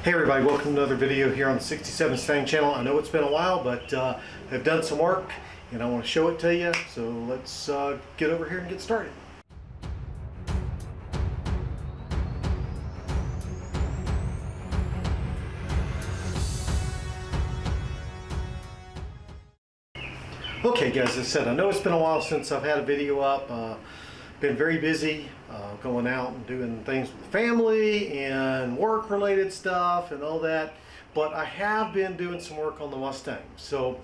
Hey everybody, welcome to another video here on the 67 Stang channel. I know it's been a while, but I've done some work and I want to show it to you. So let's get over here and get started. Okay guys, as I said, I know it's been a while since I've had a video up. Been very busy going out and doing things with the family and work related stuff and all that, but I have been doing some work on the Mustang. So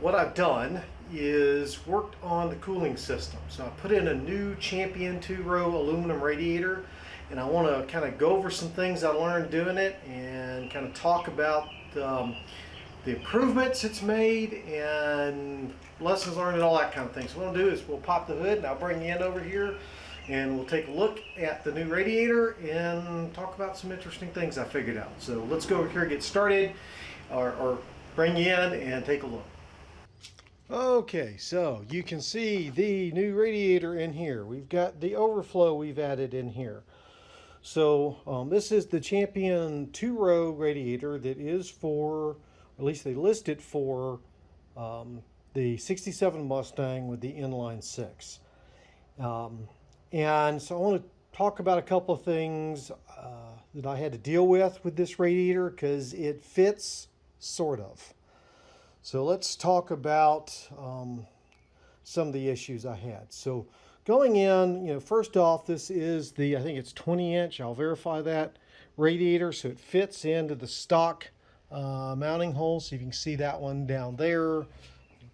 what I've done is worked on the cooling system. So I put in a new Champion 2-row aluminum radiator, and I want to kind of go over some things I learned doing it and kind of talk about the improvements it's made and lessons learned and all that kind of thing. So what I'll do is we'll pop the hood and I'll bring you in over here and we'll take a look at the new radiator and talk about some interesting things I figured out. So let's go over here and get started, or bring you in and take a look. Okay, so you can see the new radiator in here. We've got the overflow we've added in here. So this is the Champion 2-row radiator that is for, at least they list it for, the 67 Mustang with the inline 6. And so I want to talk about a couple of things that I had to deal with this radiator, because it fits, sort of. So let's talk about some of the issues I had. So going in, first off, this is the, I think it's 20-inch, I'll verify that, radiator. So it fits into the stock mounting hole. So you can see that one down there.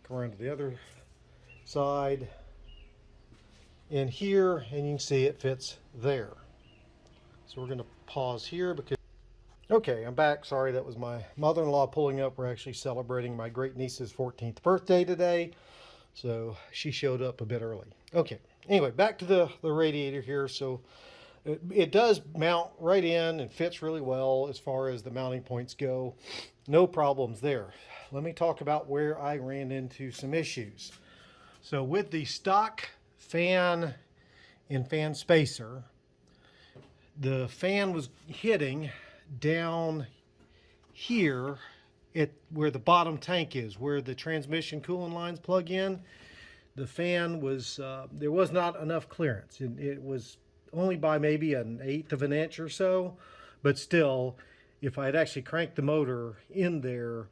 Go around to the other side. In here, and you can see it fits there. So we're going to pause here because, okay, I'm back. Sorry, that was my mother-in-law pulling up. We're actually celebrating my great niece's 14th birthday today, so she showed up a bit early. Okay, anyway, back to the radiator here. So it does mount right in and fits really well as far as the mounting points go. No problems there. Let me talk about where I ran into some issues. So with the stock fan and fan spacer, the fan was hitting down here at where the bottom tank is, where the transmission cooling lines plug in. The fan was, there was not enough clearance. It was only by maybe 1/8 of an inch or so, but still, if I had actually cranked the motor in there,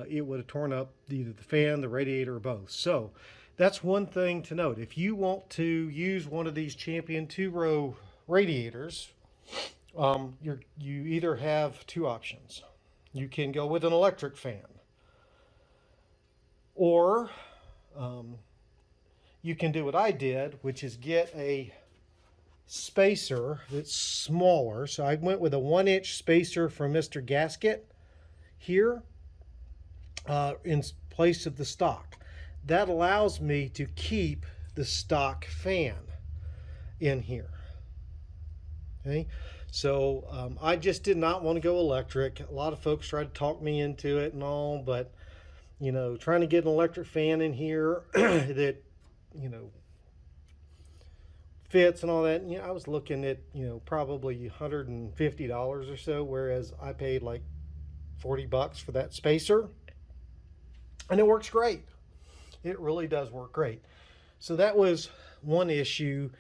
it would have torn up either the fan, the radiator, or both. So that's one thing to note. If you want to use one of these Champion 2-row radiators, you either have two options. You can go with an electric fan, or you can do what I did, which is get a spacer that's smaller. So I went with a 1-inch spacer from Mr. Gasket here in place of the stock. That allows me to keep the stock fan in here. Okay, so I just did not want to go electric. A lot of folks tried to talk me into it and all, but trying to get an electric fan in here that fits and all that, I was looking at probably $150 or so, whereas I paid like $40 for that spacer, and it works great. It really does work great. So that was one issue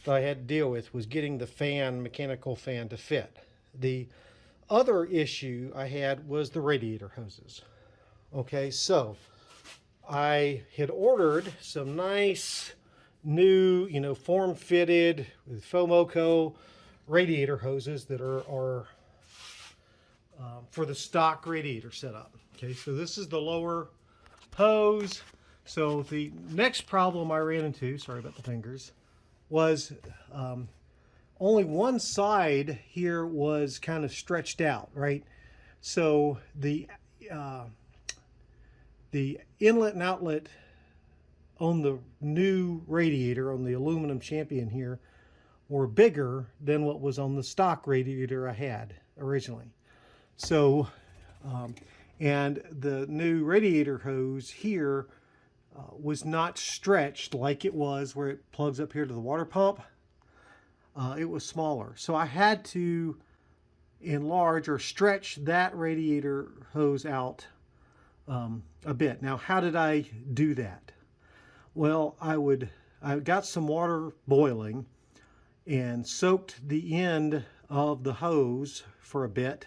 that I had to deal with, was getting the fan, mechanical fan, to fit. The other issue I had was the radiator hoses. Okay, so I had ordered some nice new, form-fitted with Fomoco radiator hoses that are for the stock radiator setup. Okay, so this is the lower hose. So the next problem I ran into, sorry about the fingers, was only one side here was kind of stretched out, right? So the inlet and outlet on the new radiator, on the aluminum Champion here, were bigger than what was on the stock radiator I had originally. So, and the new radiator hose here was not stretched like it was where it plugs up here to the water pump. It was smaller. So I had to enlarge or stretch that radiator hose out a bit. Now, how did I do that? Well, I got some water boiling and soaked the end of the hose for a bit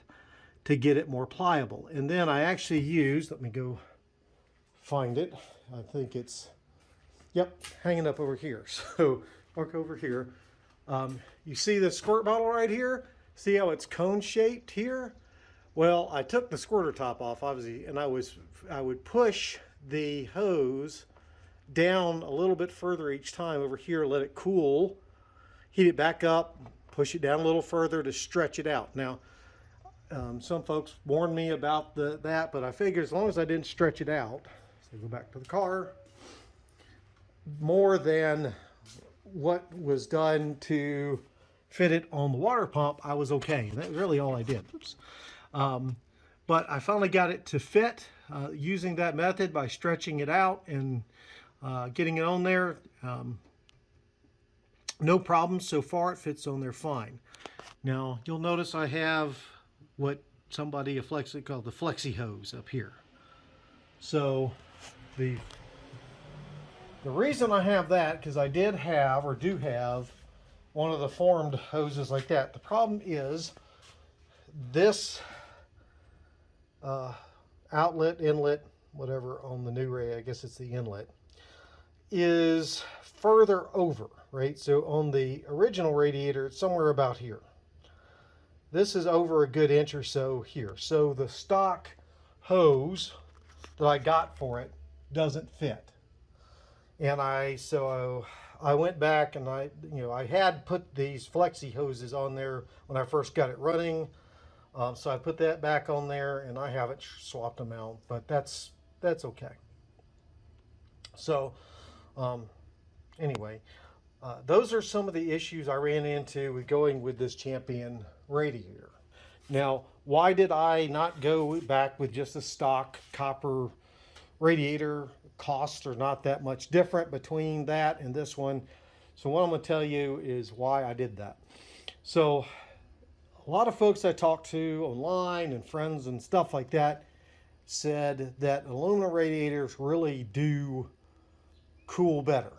to get it more pliable. And then I actually used, let me go find it. I think it's, yep, hanging up over here. So look over here. You see the squirt bottle right here? See how it's cone shaped here? Well, I took the squirter top off, obviously, and I would push the hose down a little bit further each time over here, let it cool, heat it back up, push it down a little further to stretch it out. Now, some folks warned me about that, but I figured as long as I didn't stretch it out, so go back to the car, more than what was done to fit it on the water pump, I was okay. That's really all I did. Oops. But I finally got it to fit using that method by stretching it out and getting it on there. No problems so far. It fits on there fine. Now you'll notice I have what somebody called the flexi hose up here. So the reason I have that, because I did have or do have one of the formed hoses like that. The problem is this outlet, inlet, whatever on the new ray, I guess it's the inlet, is further over, right? So on the original radiator, it's somewhere about here. This is over a good inch or so here. So the stock hose that I got for it doesn't fit. And so I went back and I had put these flexi hoses on there when I first got it running. So I put that back on there and I haven't swapped them out, but that's okay. So anyway, those are some of the issues I ran into with going with this Champion radiator. Now, why did I not go back with just a stock copper radiator? Costs are not that much different between that and this one. So what I'm going to tell you is why I did that. So a lot of folks I talked to online and friends and stuff like that said that aluminum radiators really do cool better.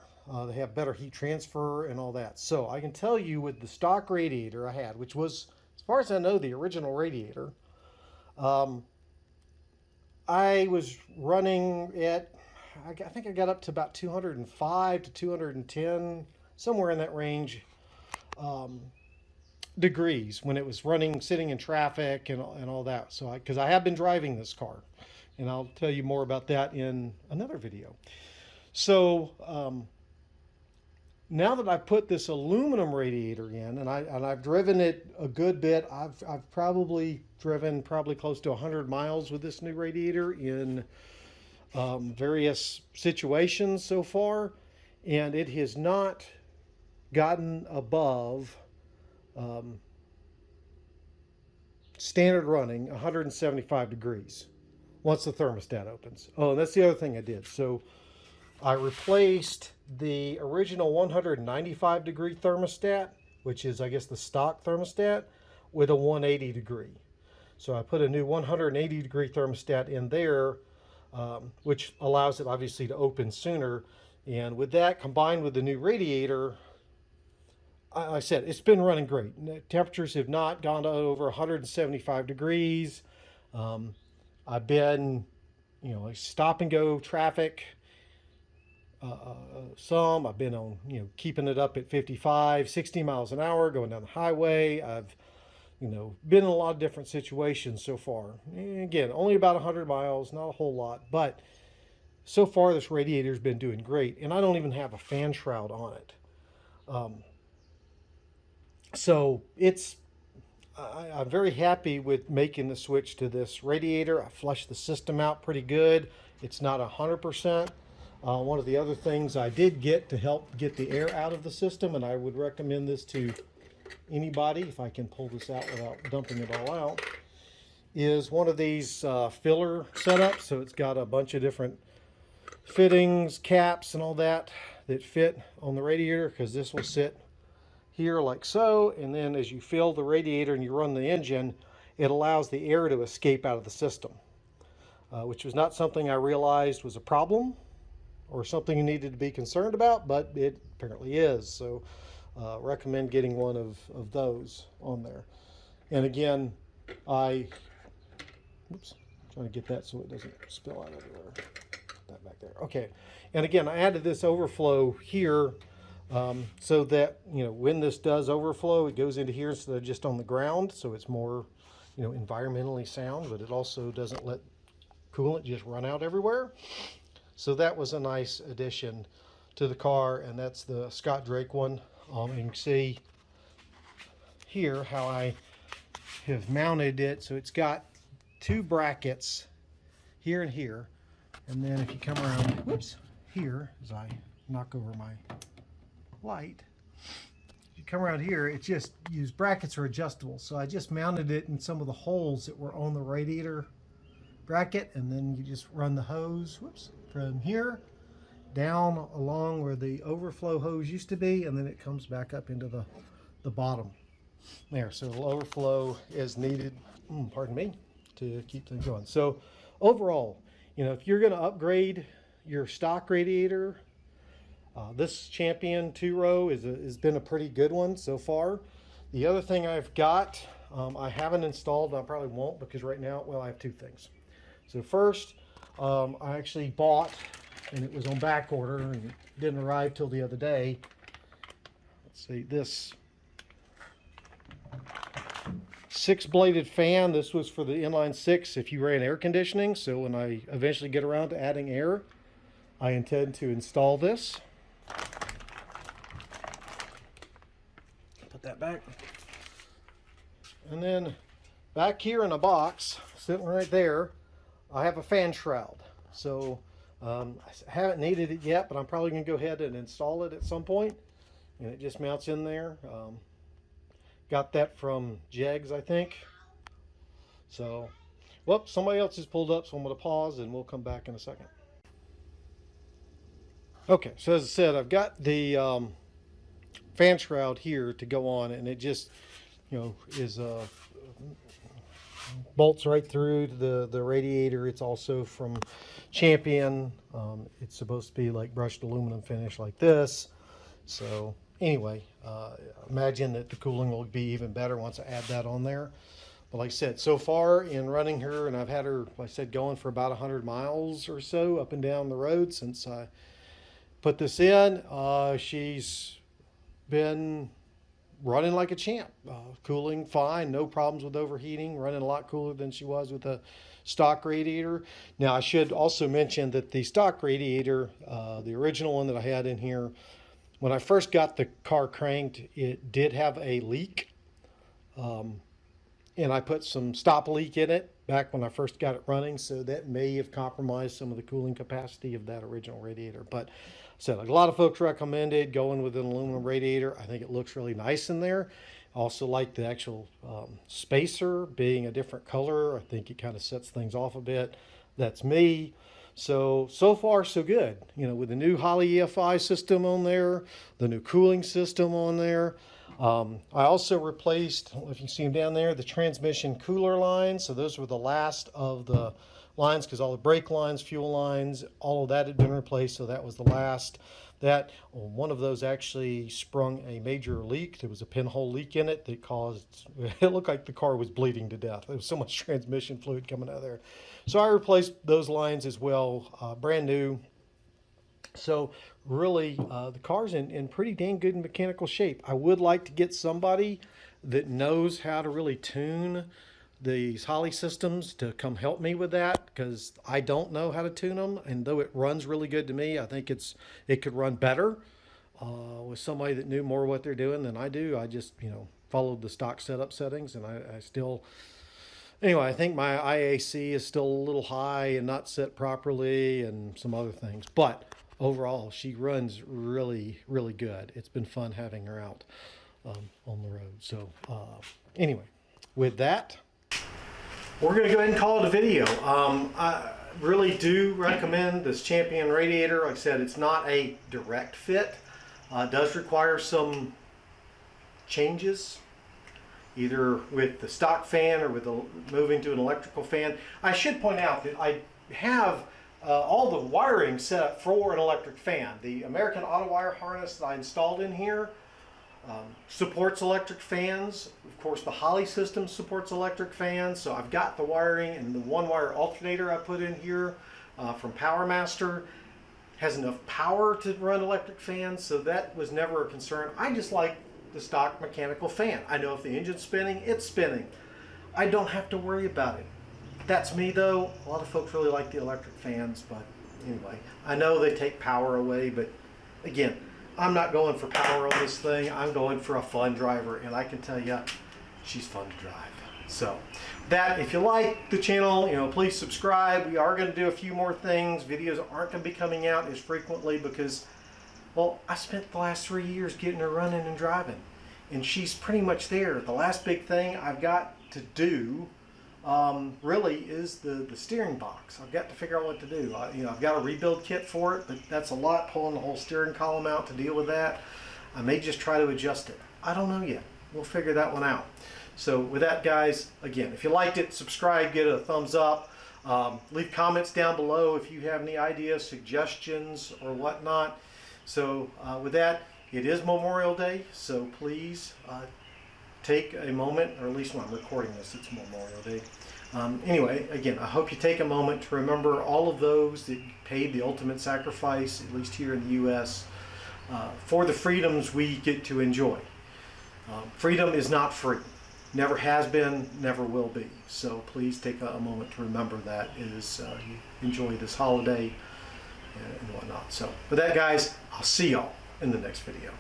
They have better heat transfer and all that. So I can tell you with the stock radiator I had, which was, as far as I know, the original radiator, I was running at, I think I got up to about 205 to 210, somewhere in that range, degrees when it was running, sitting in traffic and all that. So because I have been driving this car, and I'll tell you more about that in another video. So now that I put this aluminum radiator in, and I've driven it a good bit, I've probably driven close to 100 miles with this new radiator in various situations so far, and it has not gotten above standard running 175 degrees once the thermostat opens. Oh, and that's the other thing I did. So I replaced the original 195 degree thermostat, which is, I guess, the stock thermostat, with a 180 degree. So I put a new 180 degree thermostat in there, which allows it obviously to open sooner. And with that combined with the new radiator, I said, it's been running great. Temperatures have not gone to over 175 degrees. I've been, like stop and go traffic. I've been on, keeping it up at 55, 60 miles an hour, going down the highway. I've, been in a lot of different situations so far. And again, only about 100 miles, not a whole lot, but so far this radiator's been doing great. And I don't even have a fan shroud on it. So I'm very happy with making the switch to this radiator. I flushed the system out pretty good. It's not 100%. One of the other things I did get to help get the air out of the system, and I would recommend this to anybody if I can pull this out without dumping it all out, is one of these filler setups. So it's got a bunch of different fittings, caps, and all that fit on the radiator, because this will sit here like so, and then as you fill the radiator and you run the engine, it allows the air to escape out of the system, which was not something I realized was a problem or something you needed to be concerned about, but it apparently is. So recommend getting one of those on there. And again, trying to get that so it doesn't spill out everywhere. Put that back there. Okay. And again, I added this overflow here so that, when this does overflow, it goes into here instead of just on the ground. So it's more, environmentally sound, but it also doesn't let coolant just run out everywhere. So that was a nice addition to the car, and that's the Scott Drake one. You can see here how I have mounted it. So it's got two brackets here and here, and then if you come around here, as I knock over my light, if you come around here, it just use brackets are adjustable. So I just mounted it in some of the holes that were on the radiator bracket, and then you just run the hose from here down along where the overflow hose used to be, and then it comes back up into the bottom there. So it'll overflow as needed, pardon me, to keep things going. So overall, if you're going to upgrade your stock radiator, this Champion 2-row has been a pretty good one so far. The other thing I've got, I haven't installed, I probably won't, because right now, I have two things. So first, I actually bought, and it was on back order, and it didn't arrive till the other day. Let's see, this 6-bladed fan. This was for the inline 6 if you ran air conditioning. So when I eventually get around to adding air, I intend to install this. Put that back. And then back here in a box, sitting right there, I have a fan shroud. So I haven't needed it yet, but I'm probably going to go ahead and install it at some point. And it just mounts in there. Got that from Jegs, I think. So, somebody else has pulled up, so I'm going to pause and we'll come back in a second. Okay, so as I said, I've got the fan shroud here to go on, and it just, is bolts right through to the radiator. It's also from Champion. It's supposed to be like brushed aluminum finish like this. So anyway, imagine that the cooling will be even better once I add that on there. But like I said, so far in running her, and I've had her, like I said, going for about 100 miles or so up and down the road since I put this in. She's been running like a champ, cooling fine, no problems with overheating, running a lot cooler than she was with the stock radiator. Now I should also mention that the stock radiator, the original one that I had in here, when I first got the car cranked, it did have a leak, and I put some stop leak in it back when I first got it running, so that may have compromised some of the cooling capacity of that original radiator. But so a lot of folks recommended going with an aluminum radiator. I think it looks really nice in there. I also like the actual spacer being a different color. I think it kind of sets things off a bit. That's me. So far so good. With the new Holley EFI system on there, the new cooling system on there. I also replaced, I don't know if you see them down there, the transmission cooler lines. So those were the last of the lines, because all the brake lines, fuel lines, all of that had been replaced. So that was the last. One of those actually sprung a major leak. There was a pinhole leak in it that caused, it looked like the car was bleeding to death. There was so much transmission fluid coming out of there. So I replaced those lines as well, brand new. So really, the car's in pretty dang good mechanical shape. I would like to get somebody that knows how to really tune these Holley systems to come help me with that, because I don't know how to tune them. And though it runs really good to me, I think it could run better with somebody that knew more what they're doing than I do. I just followed the stock setup settings, and I still, anyway, I think my IAC is still a little high and not set properly, and some other things. But overall, she runs really, really good. It's been fun having her out on the road. So anyway, with that, we're going to go ahead and call it a video. I really do recommend this Champion radiator. Like I said, it's not a direct fit. It does require some changes either with the stock fan or with moving to an electrical fan. I should point out that I have all the wiring set up for an electric fan. The American Auto Wire harness that I installed in here supports electric fans. Of course, the Holley system supports electric fans, so I've got the wiring, and the one wire alternator I put in here from PowerMaster has enough power to run electric fans, so that was never a concern. I just like the stock mechanical fan. I know if the engine's spinning, it's spinning. I don't have to worry about it. That's me though. A lot of folks really like the electric fans, but anyway, I know they take power away, but again, I'm not going for power on this thing. I'm going for a fun driver, and I can tell you, she's fun to drive. So that, if you like the channel, please subscribe. We are going to do a few more things. Videos aren't going to be coming out as frequently because, well, I spent the last 3 years getting her running and driving, and she's pretty much there. The last big thing I've got to do really is the steering box. I've got to figure out what to do. I've got a rebuild kit for it, but that's a lot, pulling the whole steering column out to deal with that. I may just try to adjust it. I don't know yet. We'll figure that one out. So with that, guys, again, if you liked it, subscribe, get a thumbs up. Leave comments down below if you have any ideas, suggestions, or whatnot. So with that, it is Memorial Day, so please take a moment, or at least when I'm recording this, it's Memorial Day. Anyway, again, I hope you take a moment to remember all of those that paid the ultimate sacrifice, at least here in the U.S., for the freedoms we get to enjoy. Freedom is not free. Never has been, never will be. So please take a moment to remember that as you enjoy this holiday and whatnot. So with that, guys, I'll see y'all in the next video.